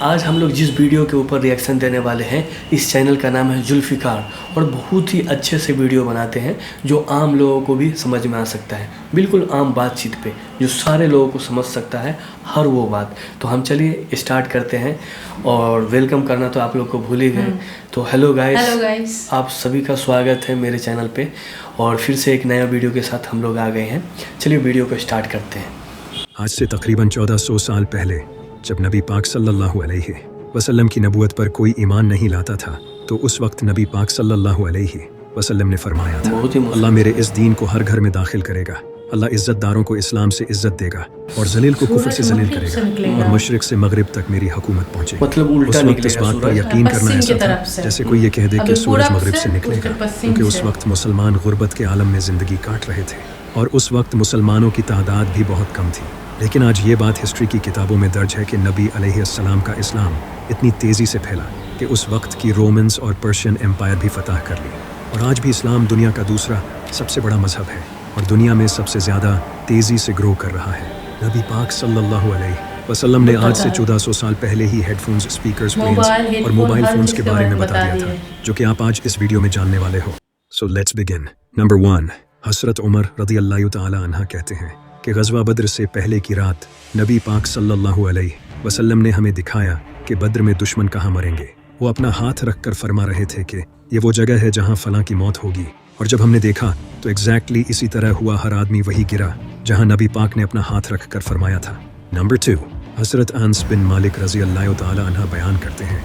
आज हम लोग जिस वीडियो के ऊपर रिएक्शन देने वाले हैं, इस चैनल का नाम है जुल्फ़िकार और बहुत ही अच्छे से वीडियो बनाते हैं जो आम लोगों को भी समझ में आ सकता है, बिल्कुल आम बातचीत पे जो सारे लोगों को समझ सकता है हर वो बात। तो हम चलिए स्टार्ट करते हैं और वेलकम करना तो आप लोग को भूल ही गए। तो हेलो गाइस, आप सभी का स्वागत है मेरे चैनल पे और फिर से एक नया वीडियो के साथ हम लोग आ गए हैं। चलिए वीडियो को स्टार्ट करते हैं। आज से तकरीबन 1400 साल पहले जब नबी पाक सल्लल्लाहु अलैहि वसल्लम की नबूवत पर कोई ईमान नहीं लाता था, तो उस वक्त नबी पाक सल्लल्लाहु अलैहि वसल्लम ने फरमाया था, अल्लाह मेरे इस दीन को हर घर में दाखिल करेगा, अल्लाह इज्जतदारों को इस्लाम से इज्जत देगा और जलील को कुफ्र से जलील करेगा और मशरिक से मगरिब तक मेरी हुकूमत पहुंचेगी। मतलब उस वक्त इस बात पर यकीन करना ऐसा था जैसे कोई ये कह दे कि सूरज मगरिब से निकलेगा, क्योंकि उस वक्त मुसलमान गुर्बत के आलम में ज़िंदगी काट रहे थे और उस वक्त मुसलमानों की तादाद भी बहुत कम थी। लेकिन आज ये बात हिस्ट्री की किताबों में दर्ज है कि नबी अलैहिस्सलाम का इस्लाम इतनी तेज़ी से फैला कि उस वक्त की रोमन्स और पर्शियन एम्पायर भी फतह कर ली और आज भी इस्लाम दुनिया का दूसरा सबसे बड़ा मजहब है और दुनिया में सबसे ज़्यादा तेज़ी से ग्रो कर रहा है। नबी पाक सल्लल्लाहु अलैहि वसल्लम ने आज से 1400 साल पहले ही हेडफोन्स, स्पीकर्स, प्लेन्स और मोबाइल फ़ोन्स के बारे में बता दिया था, जो कि आप आज इस वीडियो में जानने वाले हो। So let's begin. नंबर 1, हज़रत उमर रज़ियल्लाहु तआला अन्हा कहते हैं कि ग़ज़वा बद्र से पहले की रात नबी पाक सल्लल्लाहु अलैहि वसल्लम ने हमें दिखाया कि बद्र में दुश्मन कहाँ मरेंगे। वो अपना हाथ रख कर फरमा रहे थे कि ये वो जगह है जहाँ फ़लाँ की मौत होगी, और जब हमने देखा तो एग्जैक्टली इसी तरह हुआ। हर आदमी वही गिरा जहाँ नबी पाक ने अपना हाथ रख कर फरमाया था। नंबर 2, हज़रत अनस बिन मालिक रज़ियल्लाहु तआला अन्हा बयान करते हैं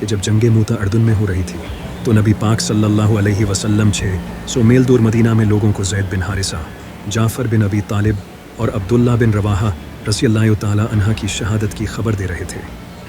कि जब जंगे मूता अर्दुन में हो रही थी तो नबी पाक सल्लल्लाहु अलैहि वसल्लम 600 मील दूर मदीना में लोगों को ज़ैद बिन हारिसा, जाफ़र बिन अबी तालिब और अब्दुल्ला बिन रवाहा रज़ियल्लाहु तआला अन्हा की शहादत की खबर दे रहे थे।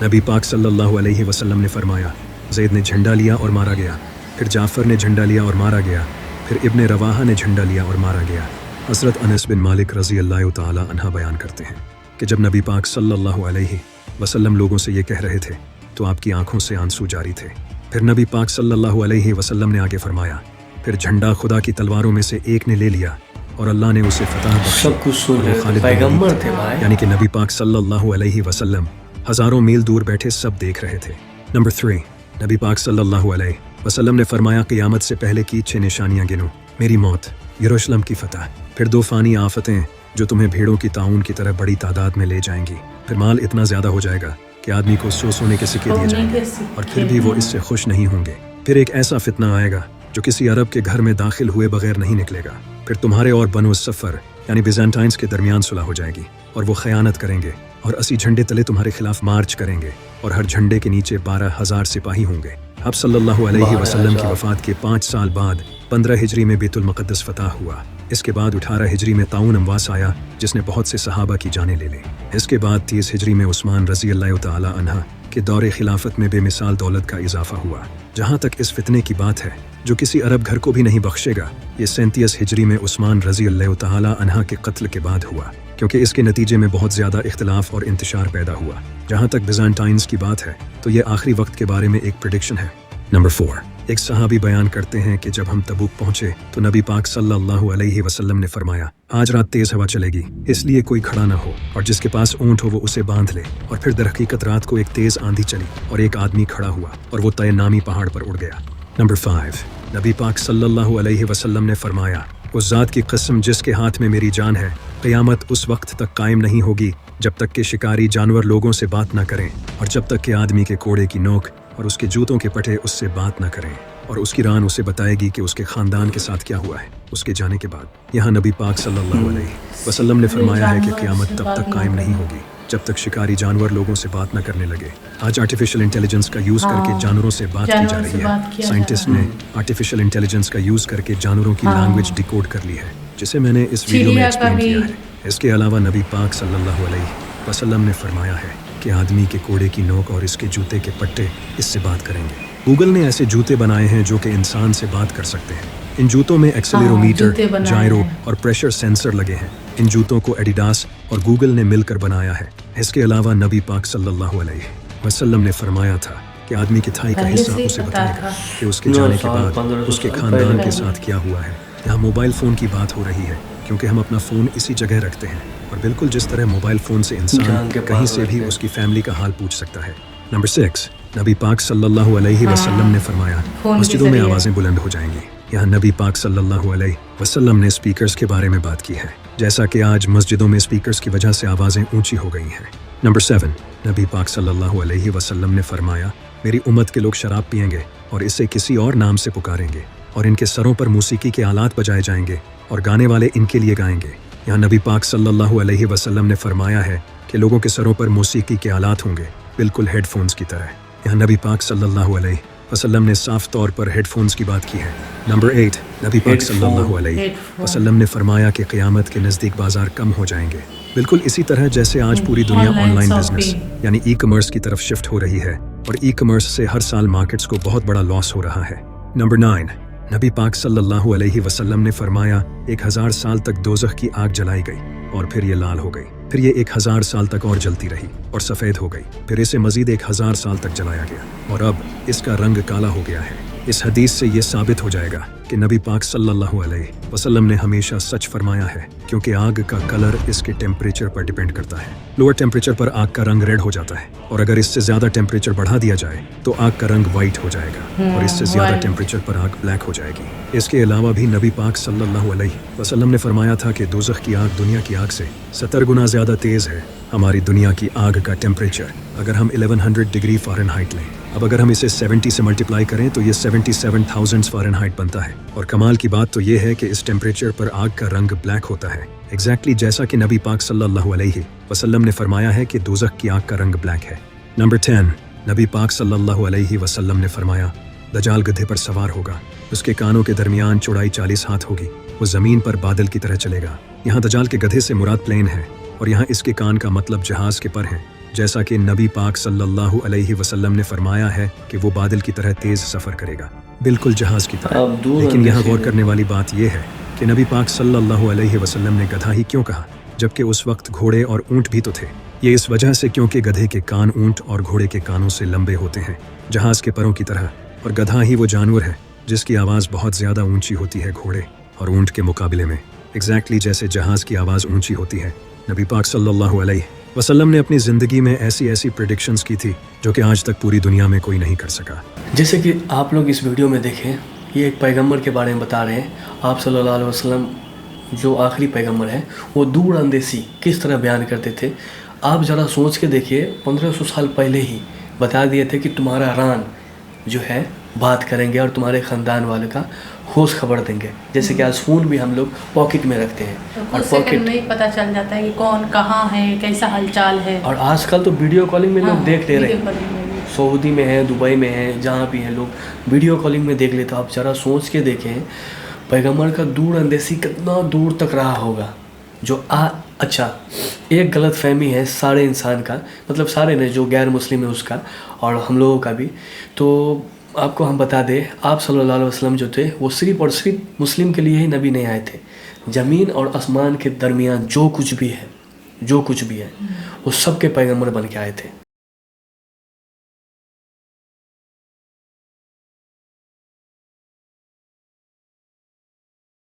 नबी पाक सल्लल्लाहु अलैहि वसल्लम ने फरमाया, ज़ैद ने झंडा लिया और मारा गया, फिर जाफ़र ने झंडा लिया और मारा गया, फिर इब्ने रवाहा ने झंडा लिया और मारा गया। हज़रत अनस बिन मालिक रज़ियल्लाहु तआला अन्हा बयान करते हैं कि जब नबी पाक सल्लल्लाहु अलैहि वसल्लम लोगों से ये कह रहे थे तो आपकी आंखों से आंसू जारी थे। फिर नबी पाक सल्लल्लाहु अलैहि वसल्लम ने आगे फरमाया, फिर झंडा खुदा की तलवारों में से एक ने ले लिया और अल्लाह ने उसे फतह बख्शी। सब कुछ सुन रहे पैगंबर थे भाई, यानी कि नबी पाक सल्लल्लाहु अलैहि वसल्लम हज़ारों मील दूर बैठे सब देख रहे थे। नंबर 3, नबी पाक सल्लल्लाहु अलैहि वसल्लम ने फरमाया, क़यामत से पहले की 6 निशानियाँ गिनो। मेरी मौत, यरूशलेम की फतह, फिर 2 फ़ानी आफतें जो तुम्हें भेड़ों की ताउन की तरह बड़ी तादाद में ले जाएंगी, फिर माल इतना ज़्यादा हो जाएगा कि आदमी को सोने के सिक्के दिए जाएंगे और फिर भी वो इससे खुश नहीं होंगे। फिर एक ऐसा फितना आएगा जो किसी अरब के घर में दाखिल हुए बगैर नहीं निकलेगा। फिर तुम्हारे और बनो सफ़र यानी बिज़ेंटाइंस के दरमियान सुलह हो जाएगी और वो ख़यानत करेंगे और 80 झंडे तले तुम्हारे खिलाफ मार्च करेंगे और हर झंडे के नीचे 12,000 सिपाही होंगे। अब सल्लल्लाहु अलैहि वसल्लम की वफ़ात के 5 साल बाद 15 हिजरी में बैतुल मुक़द्दस फतह हुआ। इसके बाद 18 हिजरी में ताउन अमवास आया जिसने बहुत से सहाबा की जानें ले ली। इसके बाद 30 हिजरी में उस्मान रज़ियल्लाहु तआला अन्हा के दौरे खिलाफत में बेमिसाल दौलत का इजाफा हुआ। जहाँ तक इस फितने की बात है जो किसी अरब घर को भी नहीं बख्शेगा, ये 37 हिजरी में उस्मान रज़ियल्लाहु तआला अन्हा के कत्ल के बाद हुआ, क्योंकि इसके नतीजे में बहुत ज़्यादा इख्तिलाफ और इंतशार पैदा हुआ। जहाँ तक बिज़ेंटाइन्स की बात है तो ये आखिरी वक्त के बारे में एक प्रेडिक्शन है। नंबर 4, एक सहाबी बयान करते हैं कि जब हम तबूक पहुंचे तो नबी पाक सल्लल्लाहु अलैहि वसल्लम ने फरमाया, आज रात तेज़ हवा चलेगी, इसलिए कोई खड़ा ना हो और जिसके पास ऊँट हो वो उसे बांध ले। और फिर दरहकीकत रात को एक तेज़ आंधी चली और एक आदमी खड़ा हुआ और वो तय नामी पहाड़ पर उड़ गया। नंबर 5, नबी पाक सल्लल्लाहु अलैहि वसल्लम ने फरमाया, उस ज़ात की कसम जिसके हाथ में मेरी जान है, क़यामत उस वक्त तक कायम नहीं होगी जब तक कि शिकारी जानवर लोगों से बात न करें और जब तक कि आदमी के कोड़े की नोक और उसके जूतों के पटे उससे बात न करें और उसकी रान उसे बताएगी कि उसके ख़ानदान के साथ क्या हुआ है उसके जाने के बाद। यहाँ नबी पाक सल्लल्लाहु अलैहि वसल्लम ने फरमाया है कि क़यामत तब तक कायम नहीं होगी जब तक शिकारी जानवर लोगों से बात न करने लगे। आज आर्टिफिशियल इंटेलिजेंस का यूज़ करके जानवरों से बात की जा रही है। साइंटिस्ट ने आर्टिफिशियल इंटेलिजेंस का यूज़ करके जानवरों की लैंग्वेज डिकोड कर ली है, जिसे मैंने इस वीडियो में एक्सप्लेन किया है। इसके अलावा नबी पाक सल्लल्लाहु अलैहि वसल्लम ने फरमाया है कि आदमी के कोड़े की नोक और इसके जूते के पट्टे इससे बात करेंगे। गूगल ने ऐसे जूते बनाए हैं जो कि इंसान से बात कर सकते हैं। इन जूतों में एक्सेलेरोमीटर, जायरो और प्रेशर सेंसर लगे हैं। इन जूतों को एडिडास और गूगल ने मिलकर बनाया है। इसके अलावा नबी पाक सल्लल्लाहु अलैहि वसल्लम ने फरमाया था कि आदमी की थाई का हिस्सा उसे बताएगा कि उसके जाने के बाद उसके खानदान के साथ क्या हुआ है। यहाँ मोबाइल फ़ोन की बात हो रही है क्योंकि हम अपना फ़ोन इसी जगह रखते हैं और बिल्कुल जिस तरह मोबाइल फ़ोन से इंसान कहीं से भी उसकी फैमिली का हाल पूछ सकता है, नंबर 6, नबी पाक सल्लल्लाहु अलैहि वसल्लम ने फरमाया मस्जिदों में आवाज़ें बुलंद हो जाएंगी। यहाँ नबी पाक सल्लल्लाहु अलैहि वसल्लम ने स्पीकर्स के बारे में बात की है, जैसा कि आज मस्जिदों में स्पीकर्स की वजह से आवाज़ें ऊंची हो गई हैं। नंबर 7, नबी पाक सल्लल्लाहु अलैहि वसल्लम ने फरमाया मेरी उम्मत के लोग शराब पिएंगे और इसे किसी और नाम से पुकारेंगे और इनके सरों पर मौसीकी के आलात बजाए जाएंगे और गाने वाले इनके लिए गाएंगे। यहाँ नबी पाक सल्लल्लाहु अलैहि वसल्लम ने फरमाया है कि लोगों के सरों पर मौसीकी के आलात होंगे, बिल्कुल हेडफोन्स की तरह। यहाँ नबी पाक सल्लल्लाहु अलैहि वसल्लम ने साफ तौर पर हेडफोन्स की बात की है। नंबर 8, नबी पाक सल्लल्लाहु अलैहि वसल्लम ने फरमाया कि क़यामत के नज़दीक बाजार कम हो जाएंगे, बिल्कुल इसी तरह जैसे आज पूरी दुनिया ऑनलाइन बिजनेस यानी ई कमर्स की तरफ शिफ्ट हो रही है और ई कमर्स से हर साल मार्केट्स को बहुत बड़ा लॉस हो रहा है। नंबर 9, नबी पाक सल्लल्लाहु अलैहि वसल्लम ने फरमाया 1000 साल तक दोज़ख की आग जलाई गई और फिर ये लाल हो गई, फिर ये 1000 साल तक और जलती रही और सफ़ेद हो गई, फिर इसे मज़ीद 1000 साल तक जलाया गया और अब इसका रंग काला हो गया है। इस हदीस से ये साबित हो जाएगा कि नबी पाक सल्लल्लाहु अलैहि वसल्लम ने हमेशा सच फरमाया है, क्योंकि आग का कलर इसके टेम्परेचर पर डिपेंड करता है। लोअर टेम्परेचर पर आग का रंग रेड हो जाता है और अगर इससे ज़्यादा टेम्परेचर बढ़ा दिया जाए तो आग का रंग वाइट हो जाएगा और इससे ज़्यादा टेम्परेचर पर आग ब्लैक हो जाएगी। इसके अलावा भी नबी पाक सल्लल्लाहु अलैहि वसल्लम ने फरमाया था कि दोज़ख की आग दुनिया की आग से 70 गुना ज़्यादा तेज़ है। हमारी दुनिया की आग का टेम्परेचर अगर हम 1100 डिग्री फ़ारेनहाइट लें, अब अगर हम इसे 70 से मल्टीप्लाई करें तो ये 77,000 फ़ारेनहाइट बनता है और कमाल की बात तो ये है कि इस टेम्परेचर पर आग का रंग ब्लैक होता है, एग्जैक्टली जैसा कि नबी पाक सल्लल्लाहु अलैहि वसल्लम ने फरमाया है कि दोज़ख की आग का रंग ब्लैक है। नंबर 10, नबी पाक सल्लल्लाहु अलैहि वसल्लम ने फरमाया दजाल गधे पर सवार होगा, उसके कानों के दरमियान चौड़ाई 40 हाथ होगी, वो ज़मीन पर बादल की तरह चलेगा। यहाँ दजाल के गधे से मुराद प्लेन है और यहाँ इसके कान का मतलब जहाज़ के पर है, जैसा कि नबी पाक सल्लल्लाहु अलैहि वसल्लम ने फरमाया है कि वो बादल की तरह तेज़ सफ़र करेगा, बिल्कुल जहाज़ की तरह। लेकिन यहाँ गौर करने वाली बात यह है कि नबी पाक सल्लल्लाहु अलैहि वसल्लम ने गधा ही क्यों कहा, जबकि उस वक्त घोड़े और ऊँट भी तो थे। ये इस वजह से क्योंकि गधे के कान ऊँट और घोड़े के कानों से लंबे होते हैं, जहाज़ के परों की तरह, और गधा ही वो जानवर है जिसकी आवाज़ बहुत ज़्यादा ऊंची होती है घोड़े और ऊँट के मुकाबले में, एग्जैक्टली जैसे जहाज़ की आवाज़ ऊंची होती है। नबी पाक सल्लल्लाहु अलैहि वसल्लम ने अपनी ज़िंदगी में ऐसी प्रेडिक्शंस की थी जो कि आज तक पूरी दुनिया में कोई नहीं कर सका। जैसे कि आप लोग इस वीडियो में देखें, ये एक पैगंबर के बारे में बता रहे हैं। आप सल्लल्लाहु अलैहि वसल्लम जो आखिरी पैगंबर है वो दूर अंदेशी किस तरह बयान करते थे। आप ज़रा सोच के देखिए, 1500 साल पहले ही बता दिए थे कि तुम्हारा रान जो है बात करेंगे और तुम्हारे ख़ानदान वाले का खोज खबर देंगे। जैसे कि आज फ़ोन भी हम लोग पॉकेट में रखते हैं तो और पॉकेट में ही पता चल जाता है कि कौन कहाँ है, कैसा हालचाल है। और आजकल तो वीडियो कॉलिंग में लोग देख ले रहे हैं, हैं। सऊदी में है, दुबई में है, जहाँ भी हैं लोग वीडियो कॉलिंग में देख लेते। आप ज़रा सोच के देखें पैगंबर का दूर अंदेशी कितना दूर तक रहा होगा। जो अच्छा, एक गलत फहमी है सारे इंसान का, मतलब सारे ने, जो गैर मुस्लिम है उसका और हम लोगों का भी। तो आपको हम बता दें, आप सल्लल्लाहु अलैहि वसल्लम जो थे वो सिर्फ़ और सिर्फ मुस्लिम के लिए ही नबी नहीं आए थे। ज़मीन और आसमान के दरमियान जो कुछ भी है वो सब के पैगंबर बन के आए थे।